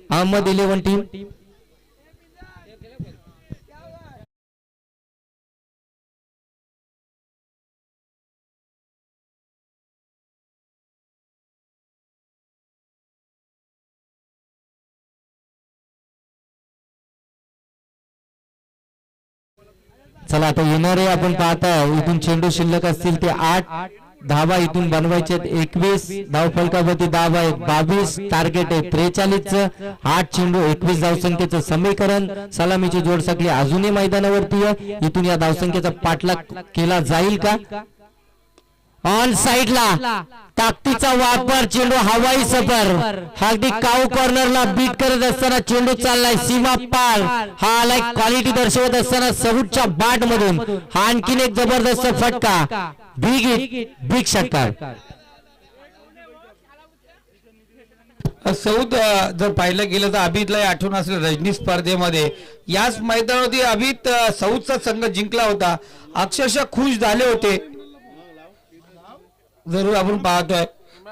अहमद 11 टीम चला आता येणारे आपण पाहता इथून चेंडू शिल्लक असतील ते 8 धावा इथून बनवायचे 21 धाव फलकावरती धावा आहे 22 टार्गेट आहे 43चं 8 चेंडू 21 धावसंख्येचं समीकरण. सलामीची जोड साखळी अजूनही मैदानावरती आहे. इथून या धावसंख्येचा पाठलाग केला जाईल का? ऑन साइडला ताकदीचा वापर चेंडू हवाई सफर अगदी काऊ कॉर्नरला बीट करत असताना चेंडू चाललाय सीमा पार. हा आलाय क्वालिटी दर्शवत असताना सौदच्या बॅट मधून हा आणखीन एक जबरदस्त फटका. बिग षटकार. सौद जर पाहिलं गेलं तर अभितला आठवण असेल रजनी स्पर्धेमध्ये याच मैदानावरती अभित सौदचा संघ जिंकला होता. अक्षरशः खुश झाले होते. जरूर आपण पाहतोय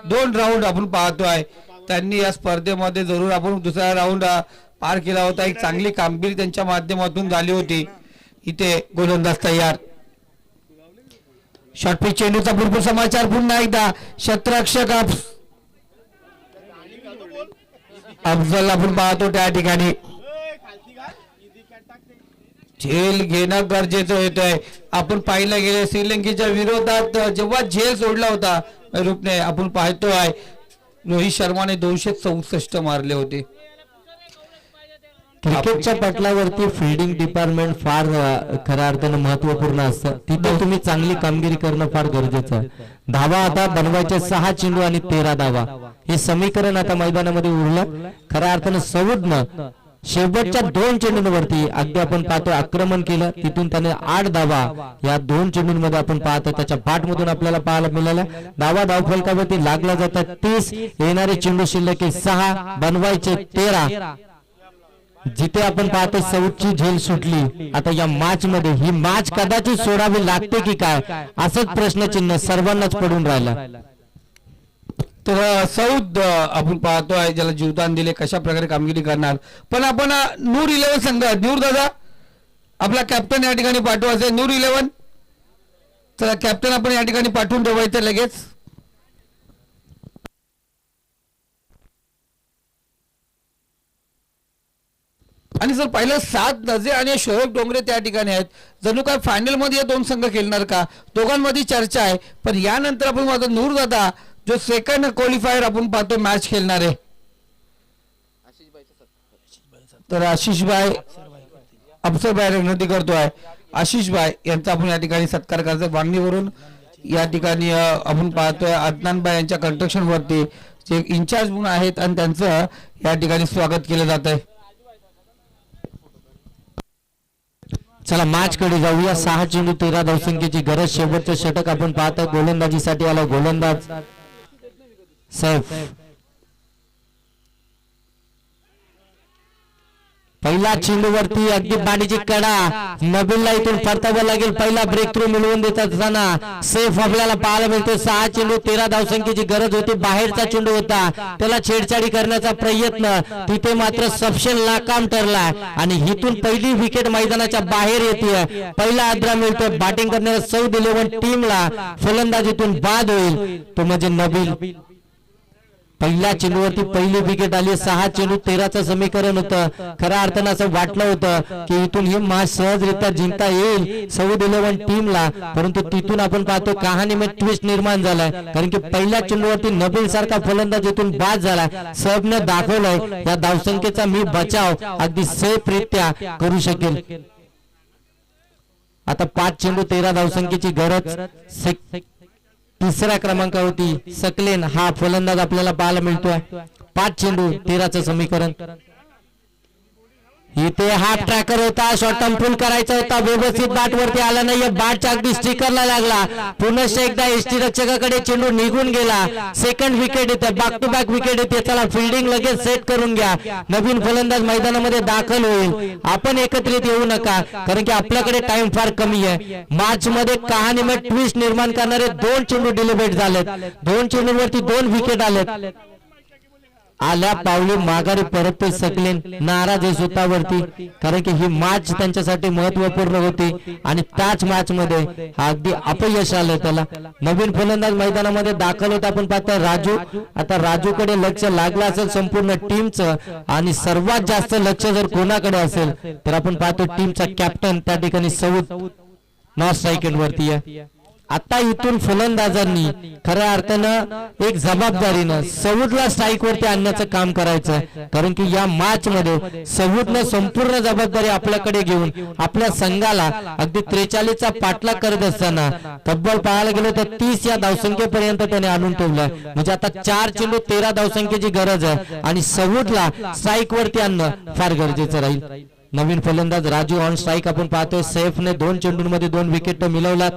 2 राऊंड आपण पाहतोय त्यांनी या स्पर्धेमध्ये जरूर आपण दुसरा राऊंड पार केला होता. एक चांगली कामगिरी त्यांच्या माध्यमातून झाली होती. इथे गोलंदाज तयार. शॉर्ट पिच चेंडूचा भरपूर समाचार पुन्हा एकदा क्षेत्ररक्षक अफजल आपण पाहतो त्या ठिकाणी झेल घेणं गरजेचं होतंय. आपण पाहिलं गेले श्रीलंकेच्या विरोधात जेव्हा झेल सोडला होता रूपने आपण पाहतोय रोहित शर्माने 264 मारले होते. क्रिकेटच्या पटलावरती फिल्डिंग डिपार्टमेंट फार खऱ्या अर्थानं महत्वपूर्ण असतं. तिथे तुम्ही चांगली कामगिरी करणं फार गरजेचं आहे. धावा आता बनवायचे 6 चेंडू आणि 13 धावा हे समीकरण आता मैदानामध्ये उरलं. खऱ्या अर्थानं सौदनं शेवटच्या 2 चेंडूंवरती अगदी आपण पाहतो आक्रमण केलं. तिथून त्याने 8 धावा या 2 चेंडूंमध्ये आपण पाहतो त्याच्या बॅटमधून आपल्याला पाहायला मिळाल्या. धावा धावफलकावरती लागला जातात 30. येणारे चेंडू शिल्लक 6 बनवायचे 13. जिथे आपण पाहतो सौदची झेल सुटली. आता या मॅच मध्ये ही मॅच कदाचित सोडावी लागते की काय असंच प्रश्नचिन्ह सर्वांनाच पडून राहिला. तर सौद आपण पाहतोय ज्याला जीवदान दिले कशा प्रकारे कामगिरी करणार. पण आपण नूर 11 संघ नूर दादा आपला कॅप्टन या ठिकाणी पाठवायचं. नूर 11 तर कॅप्टन आपण या ठिकाणी पाठवून ठेवायचं लगेच. आणि जर पाहिलं 7 नजे आणि शोएब डोंगरे त्या ठिकाणी आहेत. जणू काय फायनल मध्ये 2 संघ खेळणार का दोघांमध्ये चर्चा आहे. पण यानंतर आपण पाहतो नूर दादा जो सेकंड क्वालिफायर आपण पाहतो मॅच खेळणार आहे. तर आशिष भाई अफसर भाई विनंती करतोय आशिष भाई यांचा आपण या ठिकाणी सत्कार करायचा वांगणीवरून या ठिकाणी आपण पाहतोय अदनान भाई यांच्या कंस्ट्रक्शन वरती जे इन्चार्ज म्हणून आहेत आणि त्यांचं या ठिकाणी स्वागत केलं जात आहे. चला मॅच कडे जाऊया. 6 चेंडू 13 धावसंख्येची गरज. शेवटचं षटक आपण पाहतोय. गोलंदाजीसाठी आला गोलंदाज सैफ. पहिला चेंडूवरती अगदी बाडीची कडा. नबीलला इथून परतावं लागेल. पहिला ब्रेक थ्रू मिळवून देत असताना सेफ आपल्याला पाहायला मिळतो. 6 चेंडू 13 धावसंख्येची गरज होती. बाहेरचा चेंडू होता, त्याला छेडछाडी करण्याचा प्रयत्न तिथे मात्र सपशेल नाकाम ठरला आणि इथून पहिली विकेट मैदानाच्या बाहेर येते. पहिला आद्रा मिळतो. बॅटिंग करणाऱ्या सौद 11 टीमला फलंदाजीतून बाद होईल तो म्हणजे नबील. पहिल्या चेंडूवरती पहिली विकेट आली. 6 चेंडू 13चं समीकरण होतं. खऱ्या अर्थानं असं वाटलं होतं की इथून ही मॅच सहजरित्या जिंकता येईल सौद 11 टीमला, परंतु तिथून आपण पाहतो कहाणीमध्ये ट्विस्ट निर्माण झालाय. कारण की पहिल्या चेंडूवरती नबील सारखा फलंदाज इथून बाद झालाय. सबने दाखवलंय या धावसंख्येचा मी बचाव अगदी सेफरित्या करू शकेल. आता 5 चेंडू 13 धावसंख्येची गरज. तिसऱ्या क्रमांकावरती सकलेन हा फलंदाज आपल्याला पाहायला मिळतोय. 5 चेंडू 13चं समीकरण. इथे हाफ ट्रॅकर होता. शॉर्ट टर्म फुल करायचा होता. व्यवस्थित बॅट वरती आला नाहीये. बॅटच्या अगदी स्टिकरला लागला. पुनश्च एकदा एसटी रक्षकाकडे चेंडू निघून गेला. सेकंड विकेट येते. बॅक टू बॅक विकेट येते. चला फिल्डिंग लगेच सेट करून घ्या. नवीन फलंदाज मैदानामध्ये दाखल होईल. आपण एकत्रित येऊ नका कारण की आपल्याकडे टाइम फार कमी आहे. मॅच मध्ये कहाणीमध्ये ट्विस्ट निर्माण करणारे 2 चेंडू डिलिव्हर्ड झालेत. 2 चेंडूवरती 2 विकेट आलेत. आल्या पावली माघारी परत सकलेन. नाराज आहे स्वतःवरती कारण की ही मॅच त्यांच्यासाठी महत्वपूर्ण होती आणि त्याच मॅच मध्ये अगदी अपयश आलं त्याला. नवीन फलंदाज मैदानामध्ये दाखल होता. आपण पाहतोय राजू. आता राजूकडे लक्ष लागलं असेल संपूर्ण टीमचं आणि सर्वात जास्त लक्ष जर कोणाकडे असेल तर आपण पाहतो टीमचा कॅप्टन त्या ठिकाणी सौद नॉन स्ट्राईक वरती आहे. आता इथून फलंदाजांनी खऱ्या अर्थानं एक जबाबदारीनं सौदला स्ट्राईक वरती आणण्याचं काम करायचं. कारण की या मॅच मध्ये सौदनं संपूर्ण जबाबदारी आपल्याकडे घेऊन आपल्या संघाला अगदी 43चा पाठलाग करत असताना तब्बल पाहायला गेलो तर 30 या धावसंख्येपर्यंत त्याने आणून ठेवलाय. म्हणजे आता 4 चेंडू 13 धावसंख्येची गरज आहे आणि सौदला स्ट्राईक वरती आणणं फार गरजेचं राहील. नवीन फलंदाज राजू ऑन स्ट्राईक आपण पाहतोय. सैफने 2 चेंडूंमध्ये 2 विकेट मिळवल्यात.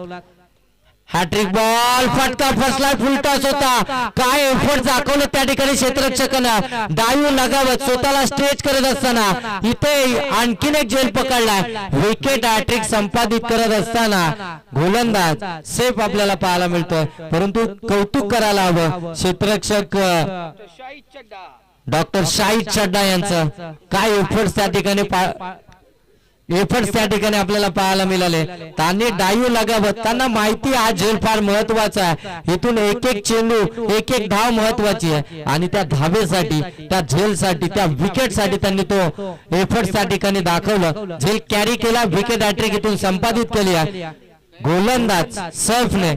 Hattrick ball. फटका फसला. फुलटॉस होता. काय एफर्ट दाखवलं त्या ठिकाणी क्षेत्ररक्षकानं. डायू लगावत स्वतःला स्ट्रेच करत असताना इथे आणखीन एक झेल पकडलाय. विकेट हॅट्रिक संपादित करत असताना गोलंदाज सेफ आपल्याला पाहायला मिळतोय. परंतु कौतुक करायला हवं क्षेत्ररक्षक डॉक्टर शाहिद चड्डा यांचं. काय एफर्ट्स त्या ठिकाणी आपल्याला पाहायला मिळाले. त्यांनी डायू लगावत. त्यांना माहिती हा झेल फार महत्वाचा आहे. इथून एक एक चेंडू एक एक धाव महत्वाची आहे आणि त्या धावेसाठी त्या झेलसाठी त्या विकेटसाठी त्यांनी तो एफर्ट्स त्या ठिकाणी दाखवलं. झेल कॅरी केला. विकेट हॅट्रिक इथून संपादित केली आहे. गोलंदाज सैफने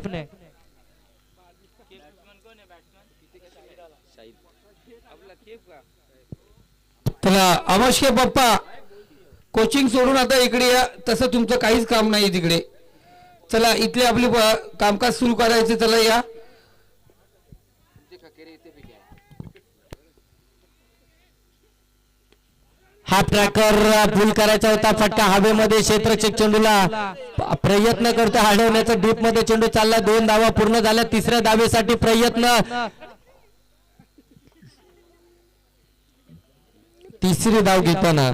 चला अमोशके पप्पा कोचिंग सोडून आता इकडे या. तसं तुमचं काहीच काम नाही तिकडे. चला इथले आपली कामकाज सुरू करायचे. चला या. हाफ ट्रॅकर फुल करायचा होता. फटका हवेमध्ये. क्षेत्ररक्षक चेंडूला प्रयत्न करतो हलवण्याचा. डीप मध्ये चेंडू चालला. 2 धावा पूर्ण झाल्या. 3ऱ्या धावेसाठी प्रयत्न. 3री धाव घेताना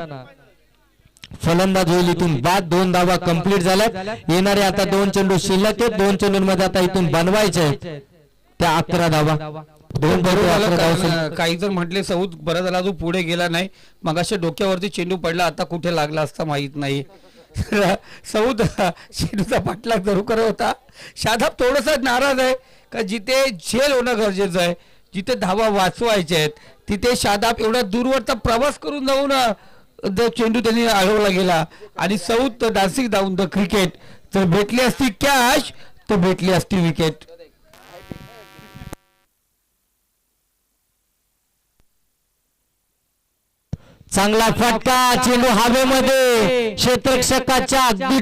फलंदाज होईल इथून बाद. 2 धावा कंप्लीट झाल्यात. येणारे आता 2 चेंडू शिल्लक आहेत. 2 चेंडूंमध्ये आता इथून बनवायचे त्या 11 धावा. 2 काही जर म्हटले सौद बरं झाला जो पुढे गेला नाही. मग अशा डोक्यावरती चेंडू पडला. आता कुठे लागला असता माहित नाही. सौद चेंडूचा पाठलाग जरूर करत होता. शादाब थोडासा नाराज आहे का जिथे झेल होणं गरजेचं आहे. जिथे धावा वाचवायचे आहेत तिथे शादाब एवढा दूरवरचा प्रवास करून जाऊन चेंडू त्यांनी अडवला गेला आणि Saud dancing down the cricket. जर भेटली असती कॅच तर भेटली असती विकेट. चांगला फटका, चेंडू हवेमध्ये क्षेत्ररक्षकाच्या अगदी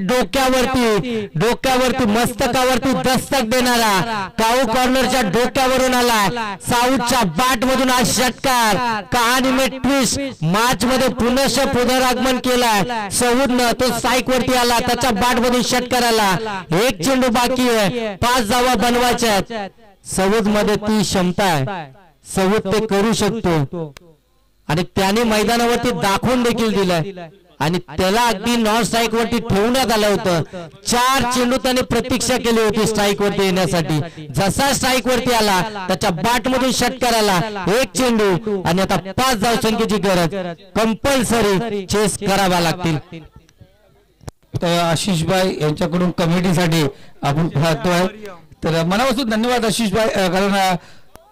डोक्यावरती मस्तकावरती दस्तक देणारा काऊ कॉर्नरच्या डोक्यावरून आला. साऊथच्या बॅट मधून हा षटकार कहाणी में ट्विस्ट मॅच मध्ये पुनरागमन केलाय. सौदनं तो स्ट्राईक वरती आला, त्याच्या बॅट मधून षटकार आला. एक चेंडू बाकी आहे, 5 धावा बनवायच्या आहेत. सौद मध्ये ती क्षमता आहे, सौद ते करू शकतो आणि त्याने मैदानावरती दाखवून देखील दिलाय आणि त्याला अगदी नॉन स्ट्राईक वरती ठेवण्यात आलं होतं. 4 चेंडू त्याने प्रतीक्षा केली होती स्ट्राईक वरती येण्यासाठी. जसा स्ट्राईक वरती आला त्याच्या बॅट मधून षटकार आला. एक चेंडू आणि आता 5 धावसंख्येची गरज, कंपल्सरी चेस करावा लागतील. तर आशिष भाई यांच्याकडून कमिटीसाठी आपण पाहतोय. तर मनापासून धन्यवाद आशिष भाई, कारण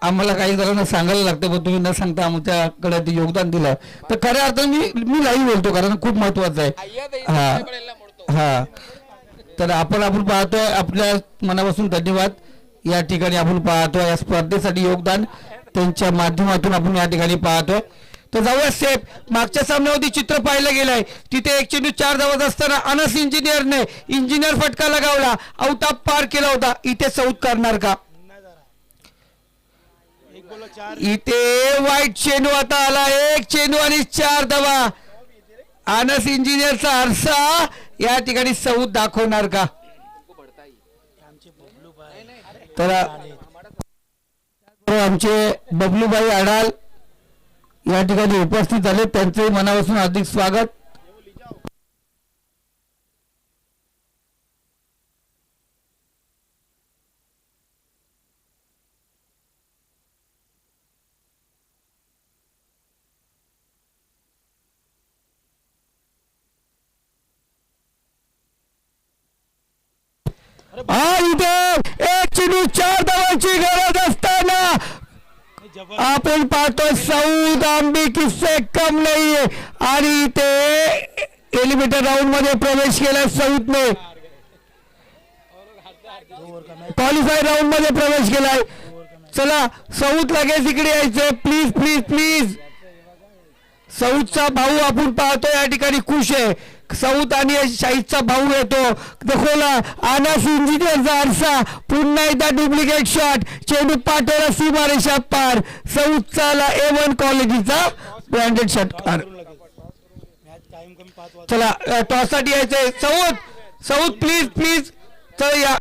आम्हाला काही जणांना सांगायला लागतं पण तुम्ही न सांगता आमच्याकडे ते योगदान दिलं. तर खऱ्या अर्थाने मी लाईव्ह बोलतो कारण खूप महत्वाचं आहे. हा तर आपण पाहतोय, आपल्या मनापासून धन्यवाद. या ठिकाणी आपण पाहतोय या स्पर्धेसाठी योगदान त्यांच्या माध्यमातून आपण या ठिकाणी पाहतोय. तर जाऊया सेफ. मागच्या सामन्यामध्ये चित्र पाहिलं गेलंय, तिथे 1 चेंडू 4 धावत असताना अनस इंजिनियर फटका लगावला, आउट ऑफ पार केला होता. इथे सौद करणार का? इथे वाईट चेंडू आता आला. 1 चेंडू आणि 4 धावा. अनस इंजिनियरचा आरसा या ठिकाणी सौद दाखवणार का? तर आमचे बबलूभाई अडाल या ठिकाणी उपस्थित झाले, त्यांचे मनापासून हार्दिक स्वागत. इथे 1 चेंडू 4 धावांची गरज असताना आपण पाहतोय सौद आंबी किस्से कम नाहीये आणि ते एलिमिनेटर राऊंड मध्ये प्रवेश केला. सौदने क्वालिफाय राऊंड मध्ये प्रवेश केलाय. चला सौद लगेच इकडे यायचे, प्लीज प्लीज प्लीज. सौदचा भाऊ आपण पाहतोय या ठिकाणी खुश आहे. सौद आणि शाहिदचा भाऊ येतो दाखवला. अनस इंजिनियरचा आरसा पुन्हा एकदा डुप्लिकेट शॉट, चेंडू पाठवला सीमारेषा पार. सौदचा A1 क्वालिटीचा ब्रँडेड षटकार. चला टॉस साठी यायचंय. सौद प्लीज प्लीज चल या.